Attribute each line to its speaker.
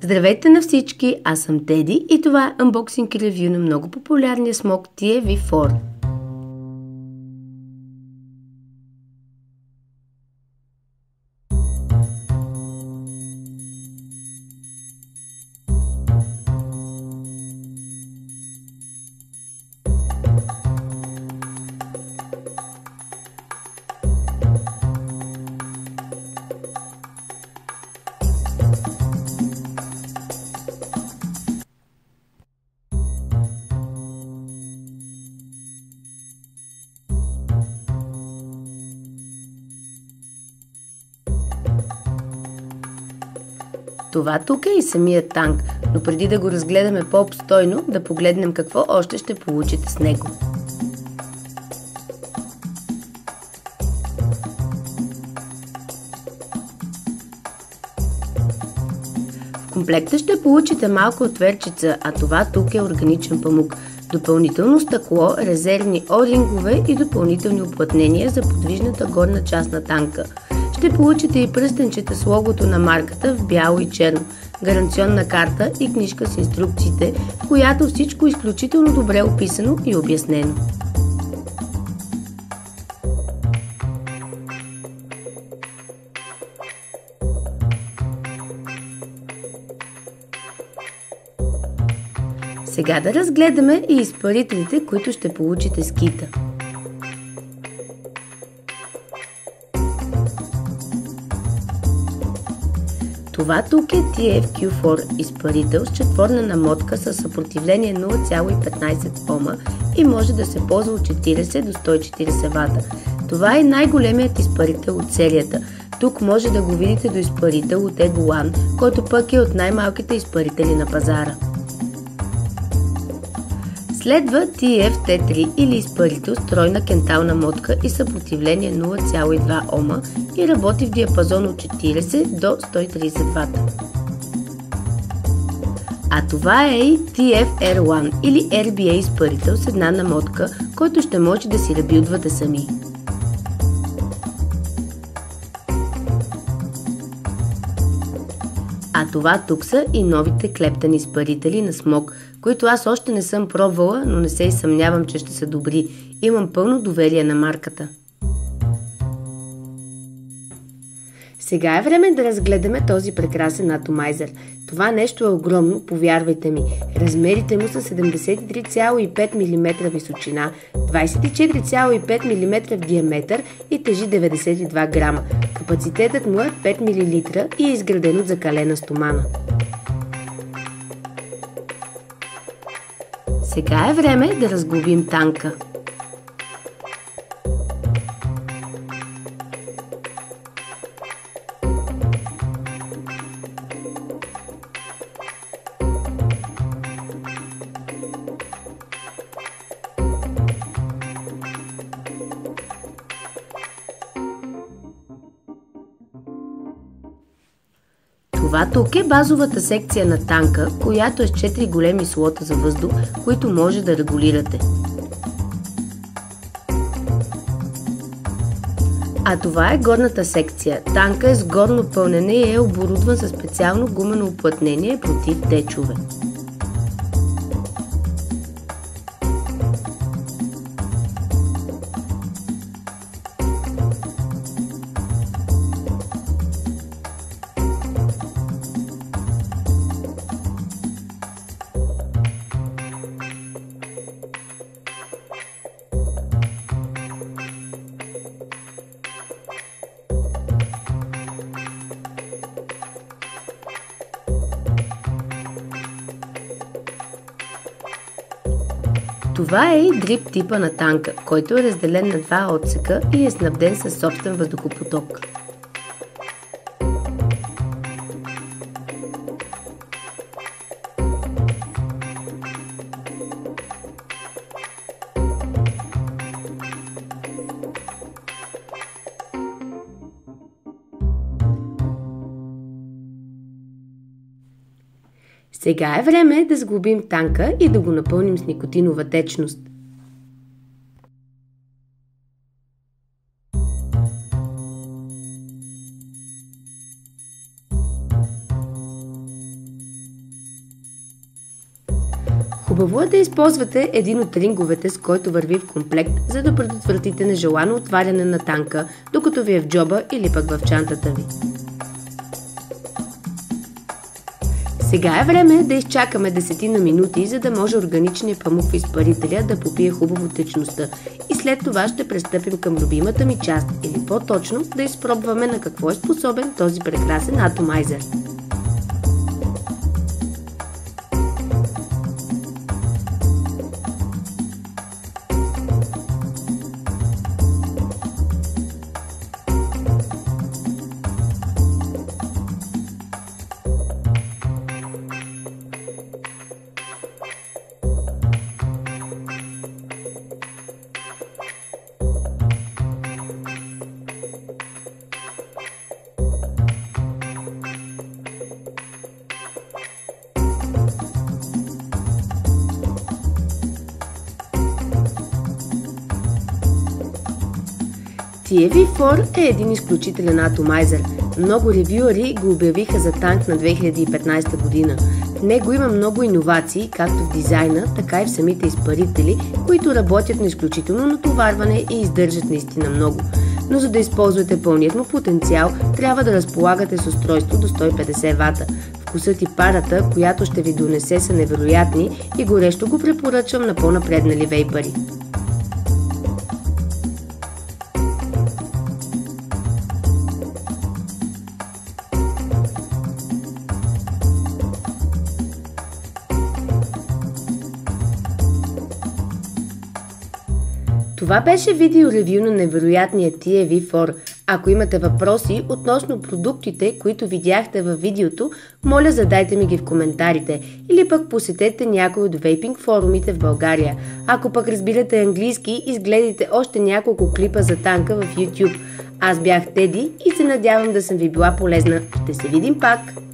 Speaker 1: Здравейте на всички, аз съм Теди и това е unboxing ревю на много популярния смок TF4. Това тук е и самият танк, но преди да го разгледаме по-обстойно, да погледнем какво още ще получите с него. В комплекта ще получите малка отверчица, а това тук е органичен памук, допълнително стъкло, резервни о-рингове и допълнителни уплътнения за подвижната горна част на танка. Ще получите и пръстенчета с логото на марката в бяло и черно, гаранционна карта и книжка с инструкциите, в която всичко е изключително добре описано и обяснено. Сега да разгледаме и изпарителите, които ще получите с кита. Това тук е TF4 изпарител с четворна намотка със съпротивление 0,15 Ома и може да се ползва от 40 до 140 вата. Това е най-големият изпарител от серията. Тук може да го видите до изпарител от Egolan, който пък е от най-малките изпарители на пазара. Следва TF-T3 или изпарител с тройна кентална мотка и съпротивление 0,2 Ома и работи в диапазон от 40 до 130 вата. А това е и TF-R1 или RBA изпарител с една намотка, който ще може да си ребилдвате сами. А това тук са и новите клептани изпарители на смок, които аз още не съм пробвала, но не се и съмнявам, че ще са добри. Имам пълно доверие на марката. Сега е време да разгледаме този прекрасен атомайзер. Това нещо е огромно, повярвайте ми. Размерите му са 73,5 мм височина, 24,5 мм в диаметър и тежи 92 грама. Капацитетът му е 5 мл и е изграден от закалена стомана. Сега е време да разглобим танка. Това тук е базовата секция на танка, която е с 4 големи слота за въздух, които може да регулирате. А това е горната секция. Танка е с горно пълнене и е оборудван със специално гумено уплътнение против течове. Това е и дрип типа на танка, който е разделен на два отсека и е снабден със собствен въздухопоток. Сега е време да сглобим танка и да го напълним с никотинова течност. Хубаво е да използвате един от ринговете, с който върви в комплект, за да предотвратите нежелано отваряне на танка, докато ви е в джоба или пък в чантата ви. Сега е време да изчакаме 10 минути, за да може органичният памук в изпарителя да попие хубаво течността и след това ще пристъпим към любимата ми част, или по-точно да изпробваме на какво е способен този прекрасен атомайзер. TEV4 е един изключителен атомайзер. Много ревюъри го обявиха за танк на 2015 година. В него има много иновации, както в дизайна, така и в самите изпарители, които работят на изключително натоварване и издържат наистина много. Но за да използвате пълният му потенциал, трябва да разполагате с устройство до 150 вата. Вкусът и парата, която ще ви донесе, са невероятни и горещо го препоръчвам на по-напреднали вейпари. Това беше видеоревю на невероятния TEV4. Ако имате въпроси относно продуктите, които видяхте във видеото, моля задайте ми ги в коментарите или пък посетете някой от вейпинг форумите в България. Ако пък разбирате английски, изгледайте още няколко клипа за танка в YouTube. Аз бях Теди и се надявам да съм ви била полезна. Ще се видим пак!